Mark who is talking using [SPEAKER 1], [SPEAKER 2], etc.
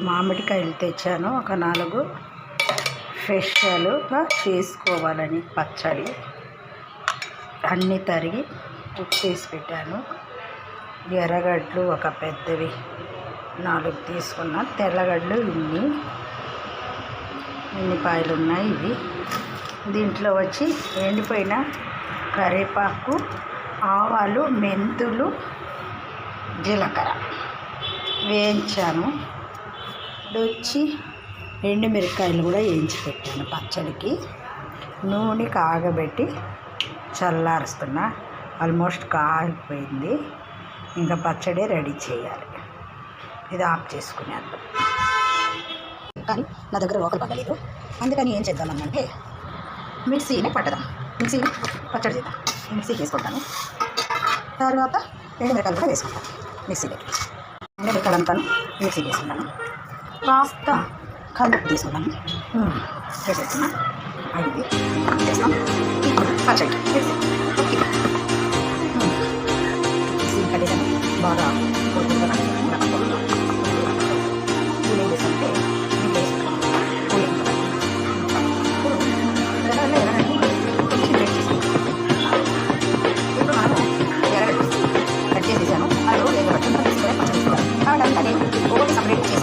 [SPEAKER 1] మామిడికాయలు తెచ్చాను, ఒక 4 ఫ్రెష్గా చేసుకోవాలని పచ్చడి. అన్నీ తరిగి ఉప్పేసి పెట్టాను. ఎర్రగడ్డలు ఒక పెద్దవి 4 తీసుకున్నా. తెల్లగడ్డలు ఇన్నిపాయలు ఉన్నాయి. ఇవి దీంట్లో వచ్చి ఎండిపోయిన కరివేపాకు, ఆవాలు, మెంతులు, జీలకర్ర వేయించాను. వచ్చి ఎండుమిరపకాయలు కూడా వేయించి పెట్టాను పచ్చడికి. నూనె కాగబెట్టి చల్లారుస్తున్నా. ఆల్మోస్ట్ కాగిపోయింది. ఇంకా పచ్చడి రెడీ చేయాలి. ఇది ఆఫ్ చేసుకునేద్దాం. కానీ నా దగ్గర రోకలు పడలేదు, అందుకని ఏం చేద్దామన్నంటే మిక్సీని పట్టదాం. మిక్సీని పచ్చడి చేద్దాం. మిక్సీకి వేసుకుంటాను. తర్వాత ఎండుమిరపకాయలు కూడా వేసుకుంటాను. మిక్సీలోకి ఎండుమిరపకాయలంతా మిక్సీకి వేసుకుంటాను. కాస్త కలుపు తీసుకున్నాను, వేసేస్తున్నా. అయింది చేస్తాం. ఇప్పుడు పచ్చడి మిక్సీ కట్టేదాన్ని బాగా పొద్దుగా ఏం చేస్తుంటే కట్ చేసేసాను. ఆ రోజు పచ్చడి తీసుకునే పచ్చడి తీసుకోవాలి. కాబట్టి ఒకటి సపరేట్ చేసి